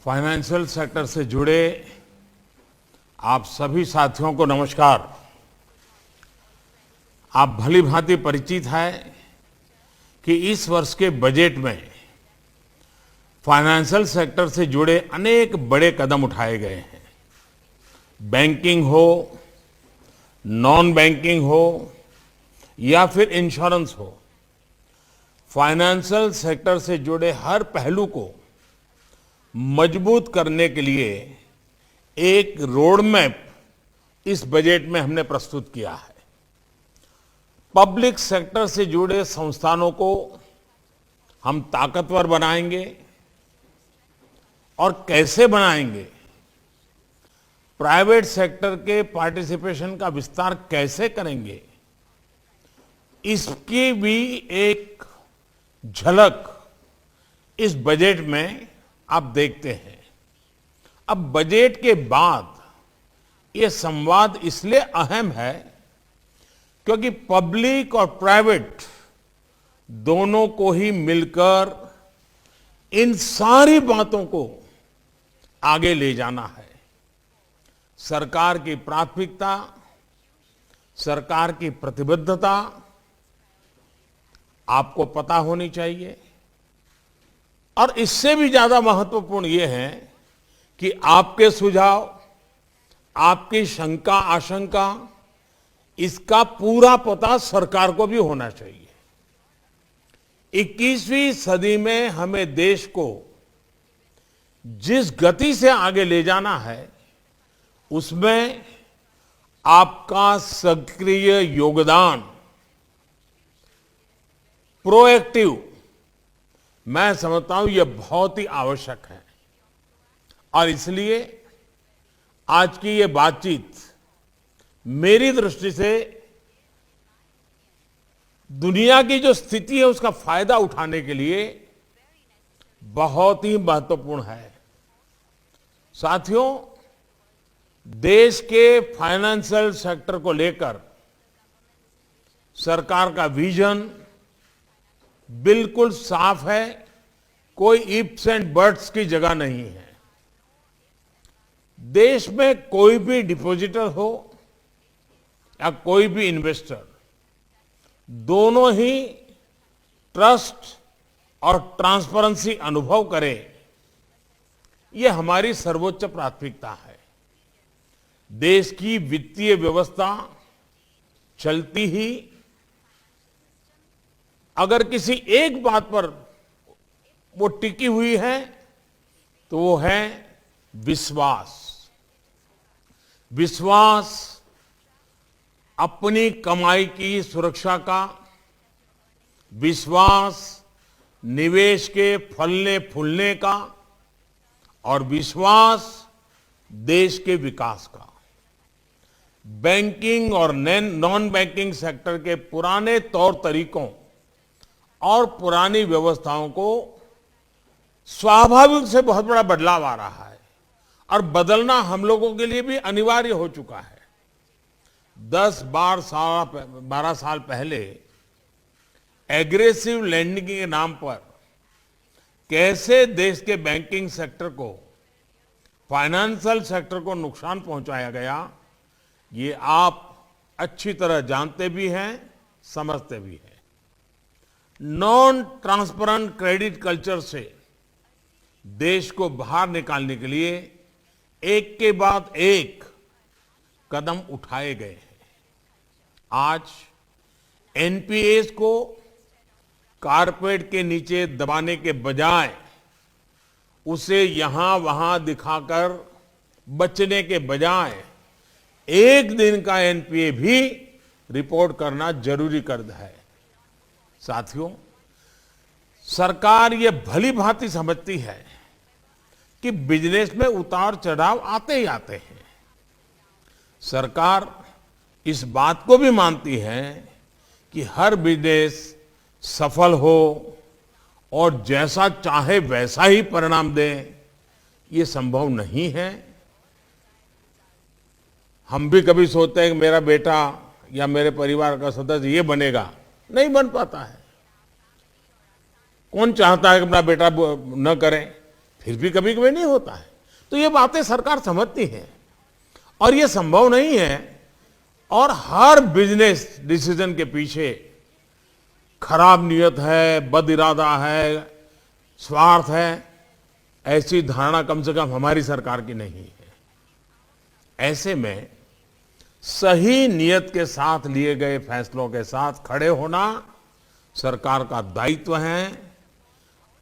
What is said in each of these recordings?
Financial sector से जुड़े आप सभी साथियों को नमस्कार। आप भली भांति परिचित है कि इस वर्ष के बजट में फाइनेंशियल सेक्टर से जुड़े अनेक बड़े कदम उठाए गए हैं। बैंकिंग हो, नॉन बैंकिंग हो या फिर इंश्योरेंस हो, फाइनेंशियल सेक्टर से जुड़े हर पहलू को मजबूत करने के लिए एक रोड मैप इस बजट में हमने प्रस्तुत किया है। पब्लिक सेक्टर से जुड़े संस्थानों को हम ताकतवर बनाएंगे और कैसे बनाएंगे, प्राइवेट सेक्टर के पार्टिसिपेशन का विस्तार कैसे करेंगे, इसकी भी एक झलक इस बजट में आप देखते हैं। अब बजट के बाद ये संवाद इसलिए अहम है क्योंकि पब्लिक और प्राइवेट दोनों को ही मिलकर इन सारी बातों को आगे ले जाना है। सरकार की प्राथमिकता, सरकार की प्रतिबद्धता आपको पता होनी चाहिए और इससे भी ज्यादा महत्वपूर्ण यह है कि आपके सुझाव, आपकी शंका आशंका, इसका पूरा पता सरकार को भी होना चाहिए। 21वीं सदी में हमें देश को जिस गति से आगे ले जाना है उसमें आपका सक्रिय योगदान, प्रोएक्टिव, मैं समझता हूं यह बहुत ही आवश्यक है। और इसलिए आज की ये बातचीत मेरी दृष्टि से दुनिया की जो स्थिति है उसका फायदा उठाने के लिए बहुत ही महत्वपूर्ण है। साथियों, देश के फाइनेंशियल सेक्टर को लेकर सरकार का विजन बिल्कुल साफ है, कोई इफ्स एंड बट्स की जगह नहीं है। देश में कोई भी डिपॉजिटर हो या कोई भी इन्वेस्टर, दोनों ही ट्रस्ट और ट्रांसपेरेंसी अनुभव करे, यह हमारी सर्वोच्च प्राथमिकता है। देश की वित्तीय व्यवस्था चलती ही अगर किसी एक बात पर वो टिकी हुई है तो वो है विश्वास। विश्वास अपनी कमाई की सुरक्षा का, विश्वास निवेश के फलने फूलने का और विश्वास देश के विकास का। बैंकिंग और नॉन बैंकिंग सेक्टर के पुराने तौर तरीकों और पुरानी व्यवस्थाओं को स्वाभाविक से बहुत बड़ा बदलाव आ रहा है और बदलना हम लोगों के लिए भी अनिवार्य हो चुका है। 10-12 साल पहले एग्रेसिव लैंडिंग के नाम पर कैसे देश के बैंकिंग सेक्टर को, फाइनेंशियल सेक्टर को नुकसान पहुंचाया गया, ये आप अच्छी तरह जानते भी हैं, समझते भी हैं। नॉन ट्रांसपेरेंट क्रेडिट कल्चर से देश को बाहर निकालने के लिए एक के बाद एक कदम उठाए गए हैं। आज एनपीएस को कारपेट के नीचे दबाने के बजाय उसे यहां वहां दिखाकर बचने के बजाय एक दिन का एनपीए भी रिपोर्ट करना जरूरी कर है। साथियों, सरकार ये भली भांति समझती है कि बिजनेस में उतार चढ़ाव आते ही आते हैं। सरकार इस बात को भी मानती है कि हर बिजनेस सफल हो और जैसा चाहे वैसा ही परिणाम दे, ये संभव नहीं है। हम भी कभी सोचते हैं कि मेरा बेटा या मेरे परिवार का सदस्य ये बनेगा, नहीं बन पाता है। कौन चाहता है कि अपना बेटा न करे, फिर भी कभी कभी नहीं होता है। तो ये बातें सरकार समझती है और ये संभव नहीं है। और हर बिजनेस डिसीजन के पीछे खराब नियत है, बद इरादा है, स्वार्थ है, ऐसी धारणा कम से कम हमारी सरकार की नहीं है। ऐसे में सही नियत के साथ लिए गए फैसलों के साथ खड़े होना सरकार का दायित्व है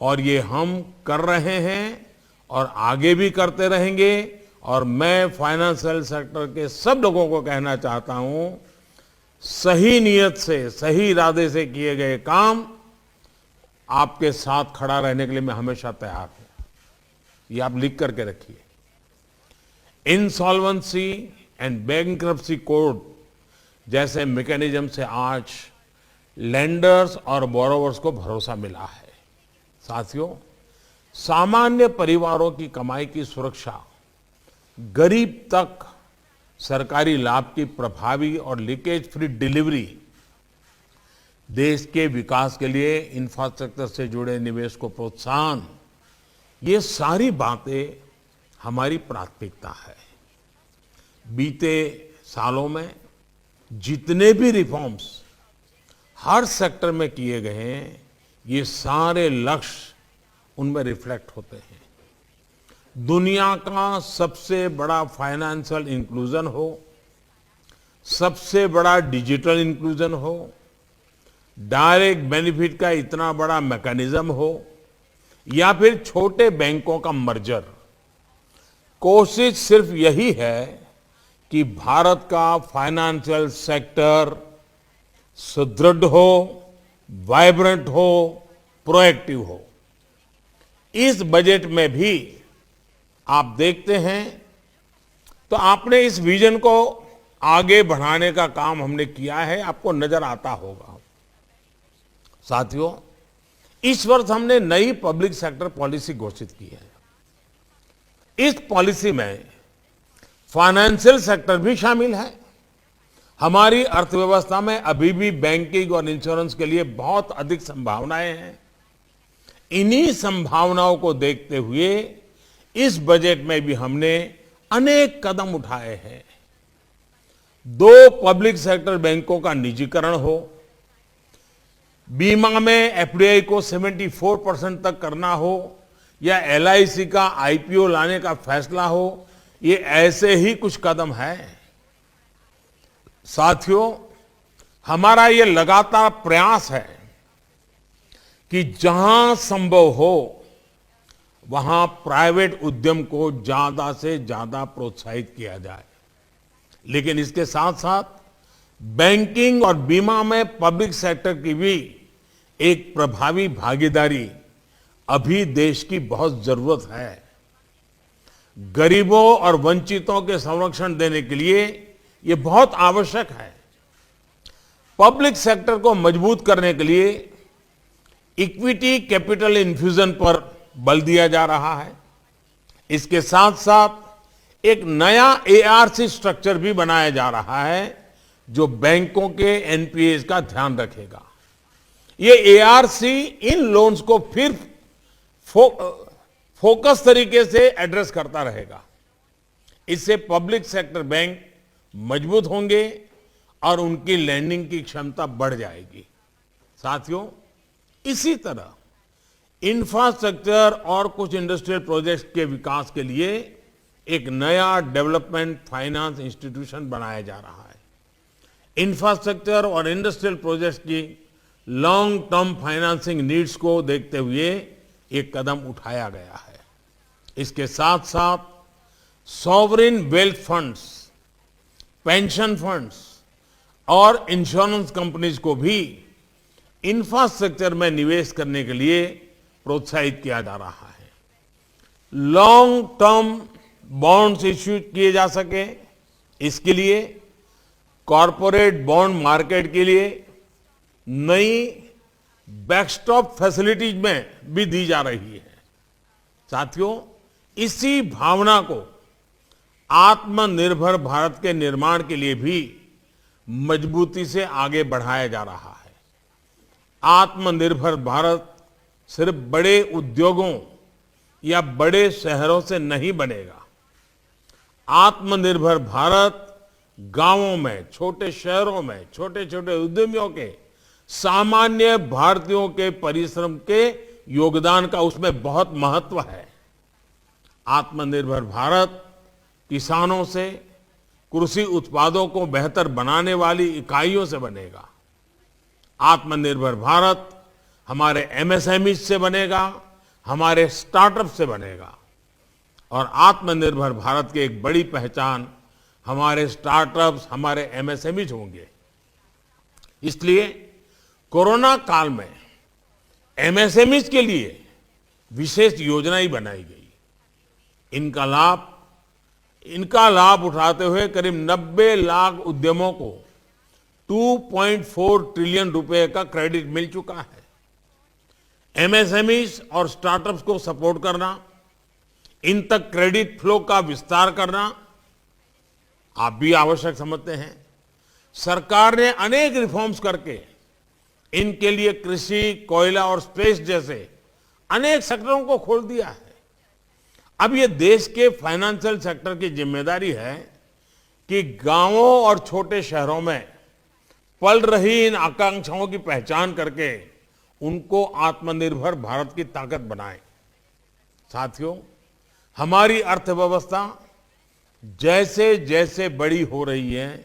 और ये हम कर रहे हैं और आगे भी करते रहेंगे। और मैं फाइनेंशियल सेक्टर के सब लोगों को कहना चाहता हूं, सही नियत से, सही इरादे से किए गए काम आपके साथ खड़ा रहने के लिए मैं हमेशा तैयार हूं। ये आप लिख करके रखिए। इंसॉल्वेंसी एंड बैंक्रप्सी कोड जैसे मैकेनिज्म से आज लेंडर्स और बोरोवर्स को भरोसा मिला है। साथियों, सामान्य परिवारों की कमाई की सुरक्षा, गरीब तक सरकारी लाभ की प्रभावी और लीकेज फ्री डिलीवरी, देश के विकास के लिए इंफ्रास्ट्रक्चर से जुड़े निवेश को प्रोत्साहन, ये सारी बातें हमारी प्राथमिकता है। बीते सालों में जितने भी रिफॉर्म्स हर सेक्टर में किए गए हैं, ये सारे लक्ष्य उनमें रिफ्लेक्ट होते हैं। दुनिया का सबसे बड़ा फाइनेंशियल इंक्लूजन हो, सबसे बड़ा डिजिटल इंक्लूजन हो, डायरेक्ट बेनिफिट का इतना बड़ा मैकेनिज्म हो, या फिर छोटे बैंकों का मर्जर, कोशिश सिर्फ यही है कि भारत का फाइनेंशियल सेक्टर सुदृढ़ हो, वाइब्रेंट हो, प्रोएक्टिव हो। इस बजट में भी आप देखते हैं तो आपने इस विजन को आगे बढ़ाने का काम हमने किया है, आपको नजर आता होगा। साथियों, इस वर्ष हमने नई पब्लिक सेक्टर पॉलिसी घोषित की है। इस पॉलिसी में फाइनेंशियल सेक्टर भी शामिल है। हमारी अर्थव्यवस्था में अभी भी बैंकिंग और इंश्योरेंस के लिए बहुत अधिक संभावनाएं हैं। इन्हीं संभावनाओं को देखते हुए इस बजट में भी हमने अनेक कदम उठाए हैं। 2 पब्लिक सेक्टर बैंकों का निजीकरण हो, बीमा में एफडीआई को 74% तक करना हो, या एलआईसी का आईपीओ लाने का फैसला हो, ये ऐसे ही कुछ कदम है। साथियों, हमारा ये लगातार प्रयास है कि जहां संभव हो वहां प्राइवेट उद्यम को ज्यादा से ज्यादा प्रोत्साहित किया जाए। लेकिन इसके साथ साथ बैंकिंग और बीमा में पब्लिक सेक्टर की भी एक प्रभावी भागीदारी अभी देश की बहुत जरूरत है। गरीबों और वंचितों के संरक्षण देने के लिए ये बहुत आवश्यक है। पब्लिक सेक्टर को मजबूत करने के लिए इक्विटी कैपिटल इन्फ्यूजन पर बल दिया जा रहा है। इसके साथ साथ एक नया एआरसी स्ट्रक्चर भी बनाया जा रहा है जो बैंकों के एनपीएस का ध्यान रखेगा। ये एआरसी इन लोन्स को फिर फोकस तरीके से एड्रेस करता रहेगा। इससे पब्लिक सेक्टर बैंक मजबूत होंगे और उनकी लैंडिंग की क्षमता बढ़ जाएगी। साथियों, इसी तरह इंफ्रास्ट्रक्चर और कुछ इंडस्ट्रियल प्रोजेक्ट्स के विकास के लिए एक नया डेवलपमेंट फाइनेंस इंस्टीट्यूशन बनाया जा रहा है। इंफ्रास्ट्रक्चर और इंडस्ट्रियल प्रोजेक्ट्स की लॉन्ग टर्म फाइनेंसिंग नीड्स को देखते हुए एक कदम उठाया गया है। इसके साथ साथ sovereign wealth funds, pension funds और इंश्योरेंस कंपनीज को भी इंफ्रास्ट्रक्चर में निवेश करने के लिए प्रोत्साहित किया जा रहा है। लॉन्ग टर्म बॉन्ड्स इश्यू किए जा सके, इसके लिए कॉरपोरेट बॉन्ड मार्केट के लिए नई बैकस्टॉप फैसिलिटीज में भी दी जा रही है। साथियों, इसी भावना को आत्मनिर्भर भारत के निर्माण के लिए भी मजबूती से आगे बढ़ाया जा रहा है। आत्मनिर्भर भारत सिर्फ बड़े उद्योगों या बड़े शहरों से नहीं बनेगा। आत्मनिर्भर भारत गांवों में, छोटे शहरों में, छोटे छोटे उद्यमियों के, सामान्य भारतीयों के परिश्रम के योगदान का उसमें बहुत महत्व है। आत्मनिर्भर भारत किसानों से, कृषि उत्पादों को बेहतर बनाने वाली इकाइयों से बनेगा। आत्मनिर्भर भारत हमारे एमएसएमई से बनेगा, हमारे स्टार्टअप से बनेगा। और आत्मनिर्भर भारत की एक बड़ी पहचान हमारे स्टार्टअप्स, हमारे एमएसएमई होंगे। इसलिए कोरोना काल में एमएसएमई के लिए विशेष योजनाएं बनाई गई। इनका लाभ उठाते हुए करीब 90 लाख उद्यमों को 2.4 ट्रिलियन रुपए का क्रेडिट मिल चुका है। एमएसएमई और स्टार्टअप्स को सपोर्ट करना, इन तक क्रेडिट फ्लो का विस्तार करना आप भी आवश्यक समझते हैं। सरकार ने अनेक रिफॉर्म्स करके इनके लिए कृषि, कोयला और स्पेस जैसे अनेक सेक्टरों को खोल दिया है। अब ये देश के फाइनेंशियल सेक्टर की जिम्मेदारी है कि गांवों और छोटे शहरों में पल रही इन आकांक्षाओं की पहचान करके उनको आत्मनिर्भर भारत की ताकत बनाएं। साथियों, हमारी अर्थव्यवस्था जैसे जैसे बड़ी हो रही है,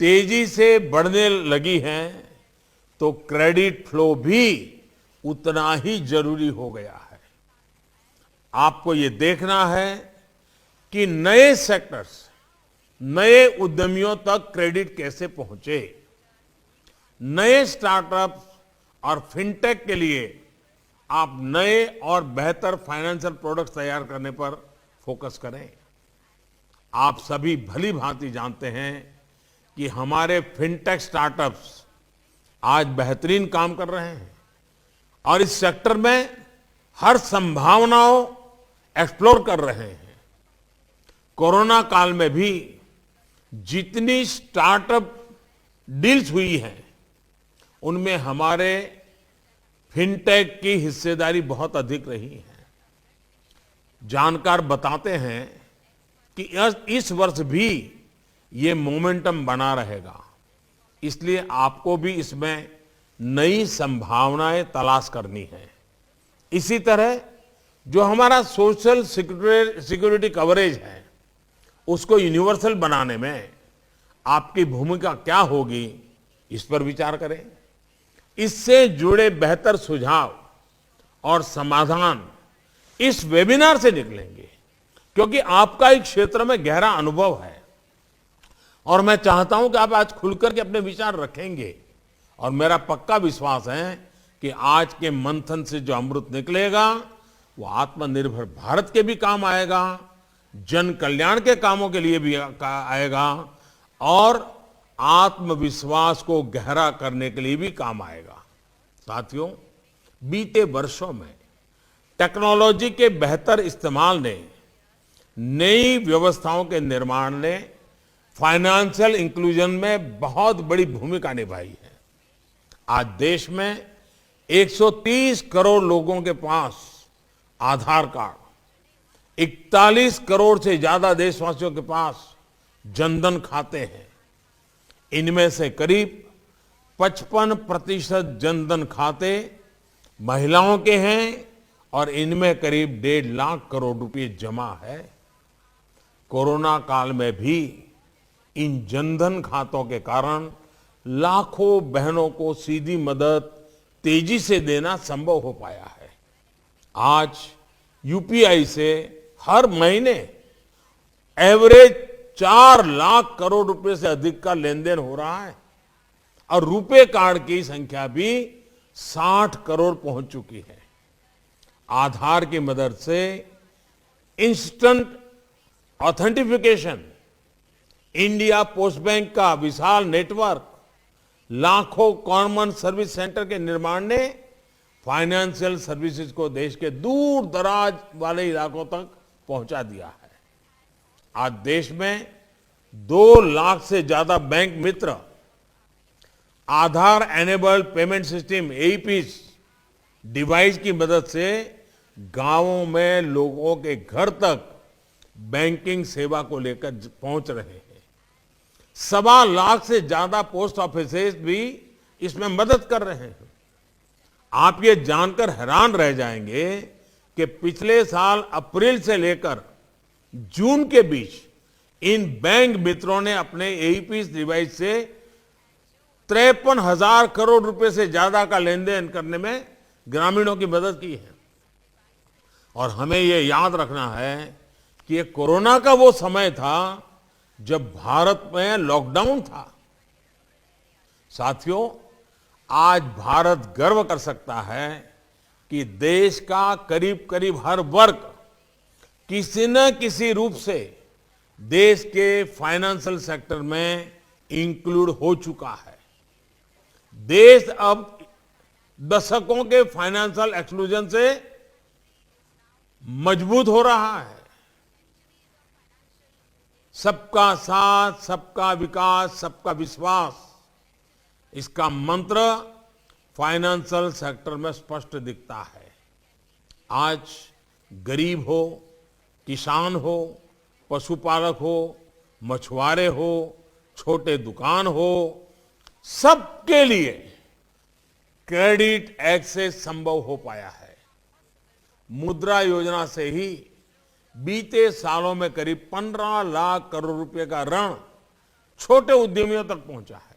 तेजी से बढ़ने लगी है, तो क्रेडिट फ्लो भी उतना ही जरूरी हो गया है। आपको ये देखना है कि नए सेक्टर्स, नए उद्यमियों तक क्रेडिट कैसे पहुंचे। नए स्टार्टअप्स और फिनटेक के लिए आप नए और बेहतर फाइनेंशियल प्रोडक्ट्स तैयार करने पर फोकस करें। आप सभी भली भांति जानते हैं कि हमारे फिनटेक स्टार्टअप्स आज बेहतरीन काम कर रहे हैं और इस सेक्टर में हर संभावनाओं एक्सप्लोर कर रहे हैं। कोरोना काल में भी जितनी स्टार्टअप डील्स हुई हैं, उनमें हमारे फिनटेक की हिस्सेदारी बहुत अधिक रही है। जानकार बताते हैं कि इस वर्ष भी ये मोमेंटम बना रहेगा। इसलिए आपको भी इसमें नई संभावनाएं तलाश करनी है। इसी तरह जो हमारा सोशल सिक्योरिटी कवरेज है, उसको यूनिवर्सल बनाने में आपकी भूमिका क्या होगी, इस पर विचार करें। इससे जुड़े बेहतर सुझाव और समाधान इस वेबिनार से निकलेंगे, क्योंकि आपका एक क्षेत्र में गहरा अनुभव है और मैं चाहता हूं कि आप आज खुलकर के अपने विचार रखेंगे। और मेरा पक्का विश्वास है कि आज के मंथन से जो अमृत निकलेगा वो आत्मनिर्भर भारत के भी काम आएगा, जन कल्याण के कामों के लिए भी आएगा और आत्मविश्वास को गहरा करने के लिए भी काम आएगा। साथियों, बीते वर्षों में टेक्नोलॉजी के बेहतर इस्तेमाल ने, नई व्यवस्थाओं के निर्माण ने फाइनेंशियल इंक्लूजन में बहुत बड़ी भूमिका निभाई है। आज देश में 130 करोड़ लोगों के पास आधार कार्ड, 41 करोड़ से ज्यादा देशवासियों के पास जनधन खाते हैं। इनमें से करीब 55% जनधन खाते महिलाओं के हैं और इनमें करीब 1.5 लाख करोड़ रुपए जमा है। कोरोना काल में भी इन जनधन खातों के कारण लाखों बहनों को सीधी मदद तेजी से देना संभव हो पाया है। आज यूपीआई से हर महीने एवरेज 4 लाख करोड़ रुपए से अधिक का लेन देन हो रहा है और रुपे कार्ड की संख्या भी 60 करोड़ पहुंच चुकी है। आधार की मदद से instant authentication, India Post Bank का विशाल नेटवर्क, लाखों कॉमन सर्विस सेंटर के निर्माण ने फाइनेंशियल सर्विसेज को देश के दूर दराज वाले इलाकों तक पहुंचा दिया है। आज देश में 2 लाख से ज्यादा बैंक मित्र Aadhaar enabled payment system AEPS device की मदद से गांवों में लोगों के घर तक बैंकिंग सेवा को लेकर पहुंच रहे हैं। 1.25 लाख से ज्यादा पोस्ट ऑफिसेज भी इसमें मदद कर रहे हैं। आप ये जानकर हैरान रह जाएंगे कि पिछले साल अप्रैल से लेकर जून के बीच इन बैंक मित्रों ने अपने एईपीएस डिवाइस से 53,000 करोड़ रुपए से ज्यादा का लेन देन करने में ग्रामीणों की मदद की है। और हमें ये याद रखना है कि ये कोरोना का वो समय था जब भारत में लॉकडाउन था। साथियों, आज भारत गर्व कर सकता है कि देश का करीब करीब हर वर्ग किसी न किसी रूप से देश के फाइनेंशियल सेक्टर में इंक्लूड हो चुका है। देश अब दशकों के फाइनेंशियल एक्सक्लूजन से मजबूत हो रहा है। सबका साथ, सबका विकास, सबका विश्वास, इसका मंत्र फाइनेंशियल सेक्टर में स्पष्ट दिखता है। आज गरीब हो, किसान हो, पशुपालक हो, मछुआरे हो, छोटे दुकान हो, सबके लिए क्रेडिट एक्सेस संभव हो पाया है। मुद्रा योजना से ही बीते सालों में करीब 15 लाख करोड़ रुपए का ऋण छोटे उद्यमियों तक पहुंचा है।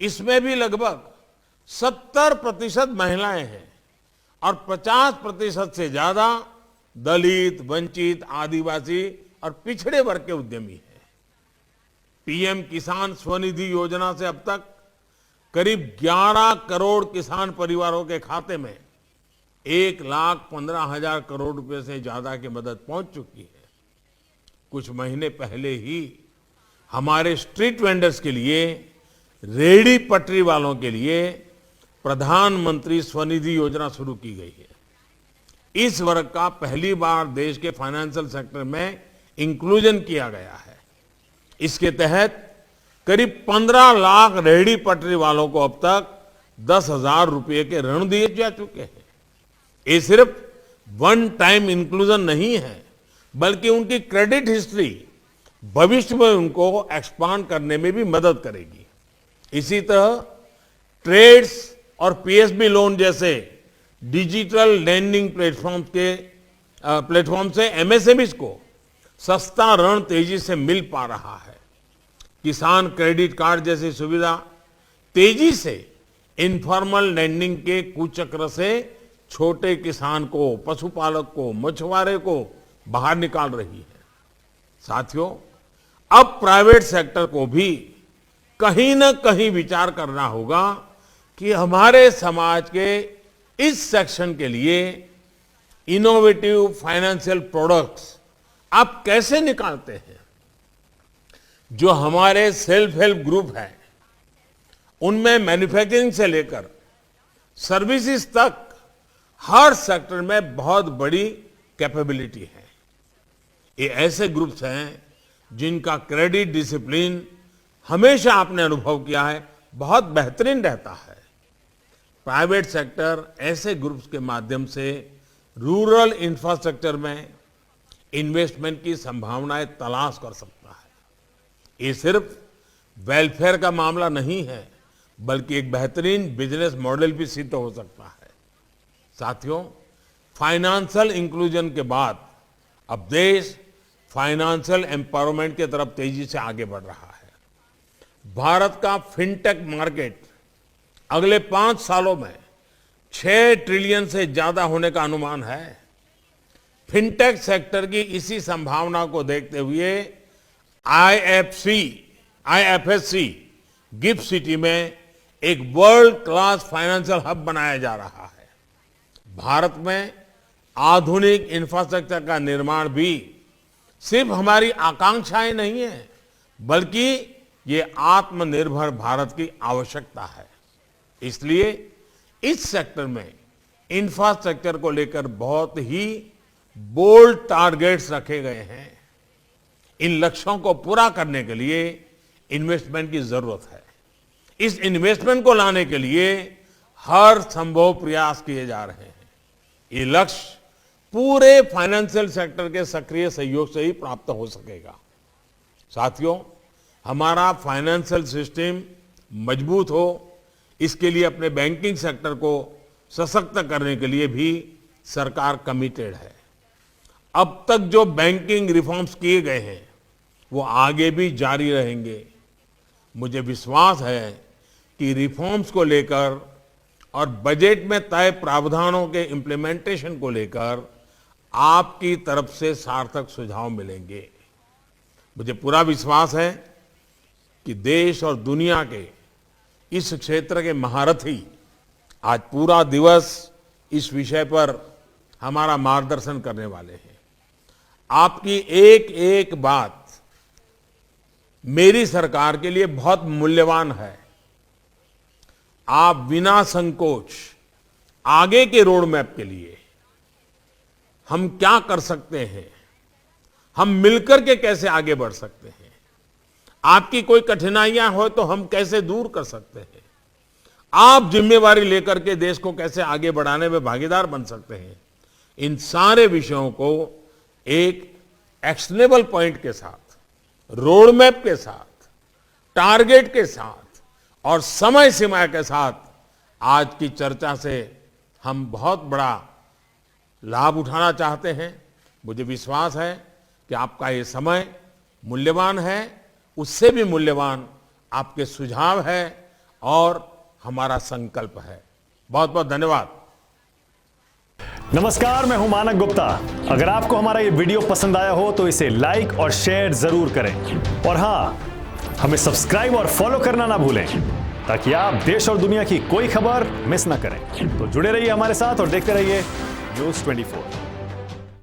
इसमें भी लगभग 70% महिलाएं हैं और 50% से ज्यादा दलित, वंचित, आदिवासी और पिछड़े वर्ग के उद्यमी हैं। पीएम किसान स्वनिधि योजना से अब तक करीब 11 करोड़ किसान परिवारों के खाते में 1,15,000 करोड़ रुपए से ज्यादा की मदद पहुंच चुकी है। कुछ महीने पहले ही हमारे स्ट्रीट वेंडर्स के लिए, रेहड़ी पटरी वालों के लिए प्रधानमंत्री स्वनिधि योजना शुरू की गई है। इस वर्ग का पहली बार देश के फाइनेंशियल सेक्टर में इंक्लूजन किया गया है। इसके तहत करीब 15 लाख रेहड़ी पटरी वालों को अब तक 10,000 रुपए के ऋण दिए जा चुके हैं। ये सिर्फ वन टाइम इंक्लूजन नहीं है, बल्कि उनकी क्रेडिट हिस्ट्री भविष्य में उनको एक्सपांड करने में भी मदद करेगी। इसी तरह ट्रेड्स और पीएसबी लोन जैसे डिजिटल लैंडिंग प्लेटफॉर्म से एमएसएमईज को सस्ता ऋण तेजी से मिल पा रहा है। किसान क्रेडिट कार्ड जैसी सुविधा तेजी से इनफॉर्मल लैंडिंग के कुचक्र से छोटे किसान को, पशुपालक को, मछुआरे को बाहर निकाल रही है। साथियों, अब प्राइवेट सेक्टर को भी कहीं न कहीं विचार करना होगा कि हमारे समाज के इस सेक्शन के लिए इनोवेटिव फाइनेंशियल प्रोडक्ट्स आप कैसे निकालते हैं। जो हमारे सेल्फ हेल्प ग्रुप है, उनमें मैन्युफैक्चरिंग से लेकर सर्विसेज तक हर सेक्टर में बहुत बड़ी कैपेबिलिटी है। ये ऐसे ग्रुप्स हैं जिनका क्रेडिट डिसिप्लिन हमेशा आपने अनुभव किया है बहुत बेहतरीन रहता है। प्राइवेट सेक्टर ऐसे ग्रुप्स के माध्यम से रूरल इंफ्रास्ट्रक्चर में इन्वेस्टमेंट की संभावनाएं तलाश कर सकता है। ये सिर्फ वेलफेयर का मामला नहीं है, बल्कि एक बेहतरीन बिजनेस मॉडल भी सिद्ध हो सकता है। साथियों, फाइनेंशियल इंक्लूजन के बाद अब देश फाइनेंशियल एम्पावरमेंट की तरफ तेजी से आगे बढ़ रहा है। भारत का फिनटेक मार्केट अगले 5 सालों में 6 ट्रिलियन से ज्यादा होने का अनुमान है। फिनटेक सेक्टर की इसी संभावना को देखते हुए आईएफएससी गिफ्ट सिटी में एक वर्ल्ड क्लास फाइनेंशियल हब बनाया जा रहा है। भारत में आधुनिक इंफ्रास्ट्रक्चर का निर्माण भी सिर्फ हमारी आकांक्षाएं नहीं है, बल्कि ये आत्मनिर्भर भारत की आवश्यकता है। इसलिए इस सेक्टर में इंफ्रास्ट्रक्चर को लेकर बहुत ही बोल्ड टारगेट्स रखे गए हैं। इन लक्ष्यों को पूरा करने के लिए इन्वेस्टमेंट की जरूरत है। इस इन्वेस्टमेंट को लाने के लिए हर संभव प्रयास किए जा रहे हैं। ये लक्ष्य पूरे फाइनेंशियल सेक्टर के सक्रिय सहयोग से ही प्राप्त हो सकेगा। साथियों, हमारा फाइनेंशियल सिस्टम मजबूत हो, इसके लिए अपने बैंकिंग सेक्टर को सशक्त करने के लिए भी सरकार कमिटेड है। अब तक जो बैंकिंग रिफॉर्म्स किए गए हैं वो आगे भी जारी रहेंगे। मुझे विश्वास है कि रिफॉर्म्स को लेकर और बजट में तय प्रावधानों के इम्प्लीमेंटेशन को लेकर आपकी तरफ से सार्थक सुझाव मिलेंगे। मुझे पूरा विश्वास है कि देश और दुनिया के इस क्षेत्र के महारथी आज पूरा दिवस इस विषय पर हमारा मार्गदर्शन करने वाले हैं। आपकी एक एक बात मेरी सरकार के लिए बहुत मूल्यवान है। आप बिना संकोच आगे के रोड मैप के लिए हम क्या कर सकते हैं, हम मिलकर के कैसे आगे बढ़ सकते हैं, आपकी कोई कठिनाइयां हो तो हम कैसे दूर कर सकते हैं, आप जिम्मेवारी लेकर के देश को कैसे आगे बढ़ाने में भागीदार बन सकते हैं, इन सारे विषयों को एक एक्शनेबल पॉइंट के साथ, रोड मैप के साथ, टारगेट के साथ और समय सीमा के साथ आज की चर्चा से हम बहुत बड़ा लाभ उठाना चाहते हैं। मुझे विश्वास है कि आपका ये समय मूल्यवान है, उससे भी मूल्यवान आपके सुझाव है और हमारा संकल्प है। बहुत बहुत धन्यवाद। नमस्कार, मैं हूं मानक गुप्ता। अगर आपको हमारा ये वीडियो पसंद आया हो तो इसे लाइक और शेयर जरूर करें और हां, हमें सब्सक्राइब और फॉलो करना ना भूलें ताकि आप देश और दुनिया की कोई खबर मिस ना करें। तो जुड़े रहिए हमारे साथ और देखते रहिए न्यूज़ 24।